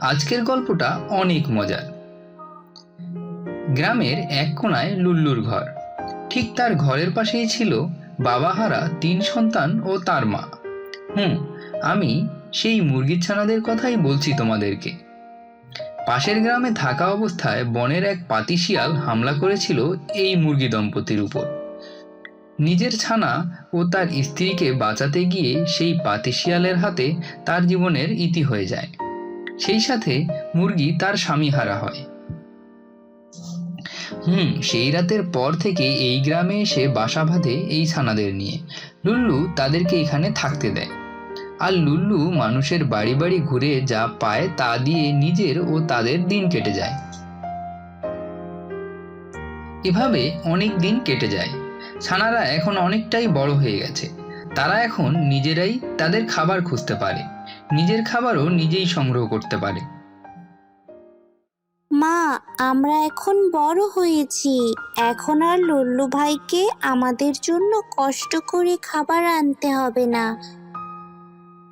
আজকের গল্পটা অনেক মজার। গ্রামের এক কোণায় লুল্লুর ঘর। ঠিক তার ঘরের পাশেই ছিল বাবাহারা 3 সন্তান ও তার মা। আমি সেই মুরগির ছানাদের কথাই বলছি তোমাদেরকে। পাশের গ্রামে থাকা অবস্থায় বনের এক পাতি শিয়াল হামলা করেছিল এই মুরগি দম্পতির উপর। নিজের ছানা ও তার স্ত্রীকে বাঁচাতে গিয়ে সেই পাতি শিয়ালের হাতে তার জীবনের ইতি হয়ে যায়। সেই সাথে মুরগি তার স্বামী হারা হয়। সেই রাতের পর থেকে এই গ্রামে এসে বাসা বাঁধে এই ছানাদের নিয়ে। লুল্লু তাদেরকে এখানে থাকতে দেয়, আর লুল্লু মানুষের বাড়ি বাড়ি ঘুরে যা পায় তা দিয়ে নিজের ও তাদের দিন কেটে যায়। এভাবে অনেক দিন কেটে যায়। ছানারা এখন অনেকটাই বড় হয়ে গেছে। তারা এখন নিজেরাই তাদের খাবার খুঁজতে পারে, নিজের খাবারও নিজেই সংগ্রহ করতে পারে। মা, আমরা এখন বড় হয়েছি, এখন আর লুল্লু ভাইকে আমাদের জন্য কষ্ট করে খাবার আনতে হবে না।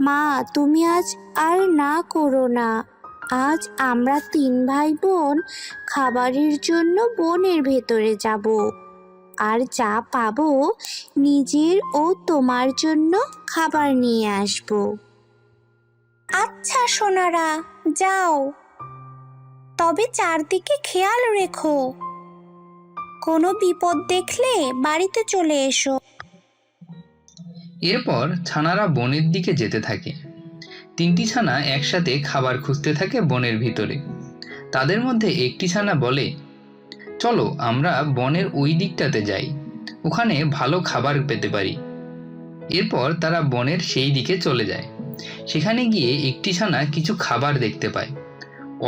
মা, তুমি আজ আর না করো না। আজ আমরা 3 ভাই বোন খাবারের জন্য বনের ভেতরে যাব, আর যা পাবো নিজের ও তোমার জন্য খাবার নিয়ে আসব। আচ্ছা সোনারা, যাও, তবে চারদিকে খেয়াল রেখো। কোনো বিপদ দেখলে বাড়িতে চলে এসো। এরপর ছানারা বনের দিকে যেতে থাকে। 3টি ছানা একসাথে খাবার খুঁজতে থাকে বনের ভিতরে। তাদের মধ্যে একটি ছানা বলে, চলো আমরা বনের ওই দিকটাতে যাই, ওখানে ভালো খাবার পেতে পারি। এরপর তারা বনের সেই দিকে চলে যায়। সেখানে গিয়ে একটি ছানা কিছু খাবার দেখতে পায়।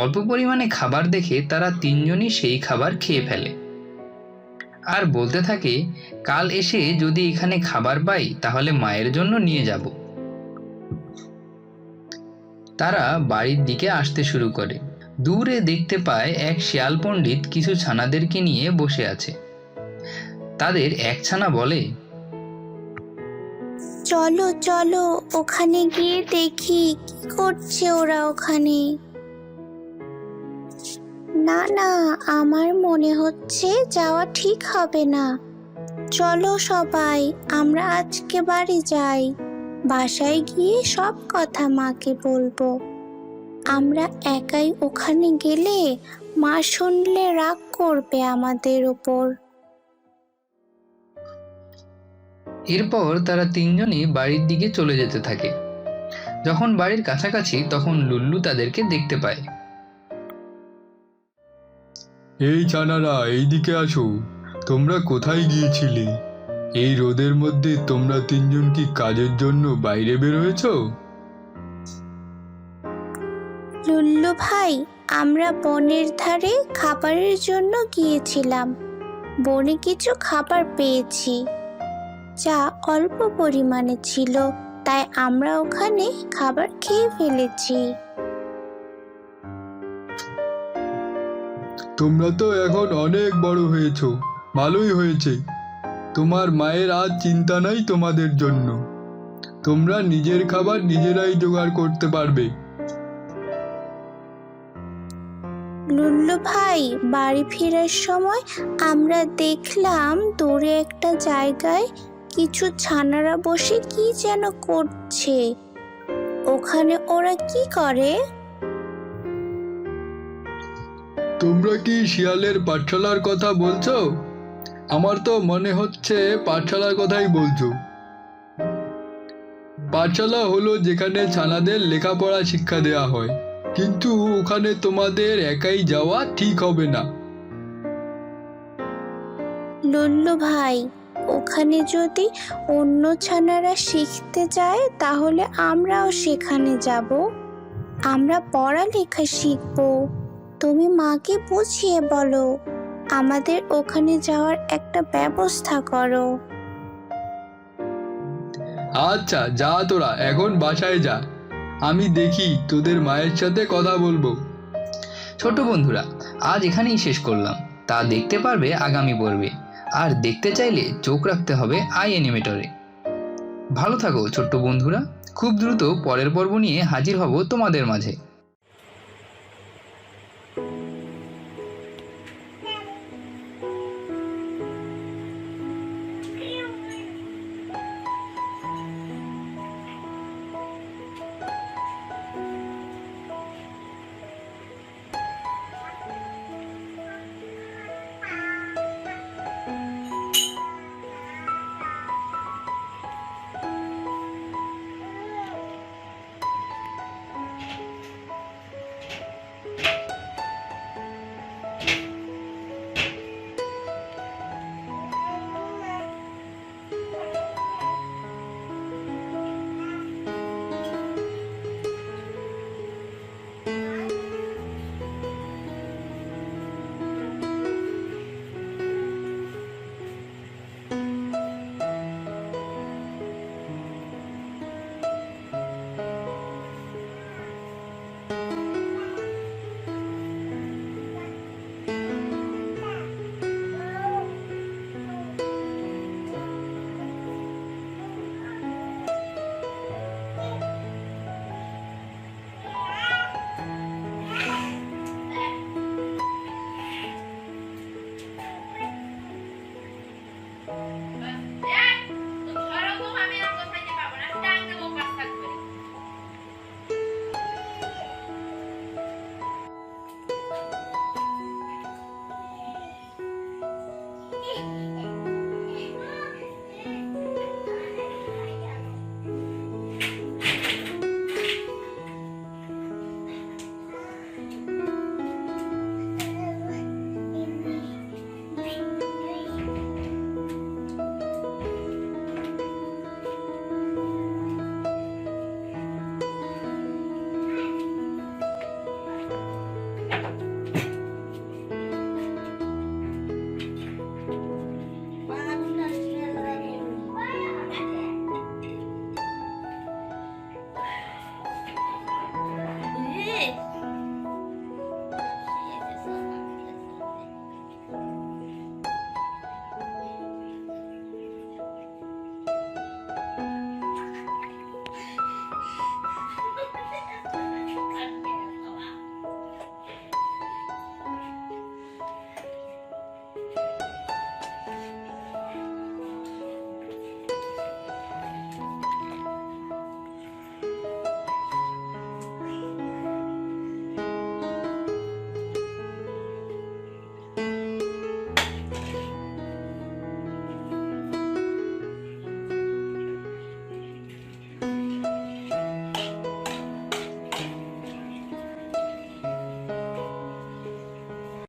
অল্প পরিমাণে খাবার দেখে তারা 3 জনই সেই খাবার খেয়ে ফেলে, আর বলতে থাকে, কাল এসে যদি এখানে খাবার পাই তাহলে মায়ের জন্য নিয়ে যাব। তারা বাড়ির দিকে আসতে শুরু করে। দূরে দেখতে পায় এক শিয়াল পণ্ডিত কিছু ছানাদেরকে নিয়ে বসে আছে। তাদের এক ছানা বলে, চলো চলো, ওখানে গিয়ে দেখি কি করছে ওরা ওখানে। না না, আমার মনে হচ্ছে যাওয়া ঠিক হবে না। চলো সবাই, আমরা আজকে বাড়ি যাই। বাসায় গিয়ে সব কথা মাকে বলবো। আমরা একাই ওখানে গেলে মা শুনলে রাগ করবে আমাদের উপর। এরপর তারা 3 জনই বাড়ির দিকে চলে যেতে থাকে। যখন বাড়ির কাছাকাছি তখন লুল্লু তাদেরকে দেখতে পায়। এই ছানারা, এইদিকে আসো। তোমরা কোথায় গিয়েছিলে? এই রোদের মধ্যে তোমরা 3 জন কি কাজের জন্য বাইরে বের হয়েছো? লুল্লু ভাই, আমরা বনের ধারে খাবারের জন্য গিয়েছিলাম। বনে কিছু খাবার পেয়েছি, যা অল্প পরিমাণে ছিল, তাই আমরা ওখানে খাবার খেয়ে ফেলেছি। তোমরা তো এখন অনেক বড় হয়েছো, ভালোই হয়েছে। তোমার মায়ের আজ চিন্তা নাই তোমাদের জন্য। তোমরা নিজের খাবার নিজেরাই জোগাড় করতে পারবে। লুল্লু ভাই, বাড়ি ফেরার সময় আমরা দেখলাম দূরে একটা জায়গায় কিছু ছানারা বসে কি যেন করছে। ওখানে ওরা কি করে? তোমরা কি শিয়ালের পাঠশালার কথা বলছো? আমার তো মনে হচ্ছে পাঠশালার কথাই বলছো। পাঠশালা হলো যেখানে ছানাদের লেখাপড়া শিক্ষা দেওয়া হয়, কিন্তু ওখানে তোমাদের একাই যাওয়া ঠিক হবে না। লুল্লু ভাই, ওখানে যদি অন্য ছানারা শিখতে যায় তাহলে আমরাও সেখানে যাব। আমরা পড়ালেখা শিখবো। তুমি মাকে বুঝিয়ে বলো, আমাদের ওখানে যাওয়ার একটা ব্যবস্থা করো। আচ্ছা যা, তোরা এখন বাসায় যা। আমি দেখি তোদের মায়ের সাথে কথা বলবো। ছোট বন্ধুরা, আজ এখানেই শেষ করলাম। তা দেখতে পারবে আগামী পর্বে। আর দেখতে চাইলে চোখ রাখতে হবে iAnimator-এ। ভালো থাকো ছোট্ট বন্ধুরা, খুব দ্রুত পরের পর্ব নিয়ে হাজির হব তোমাদের মাঝে।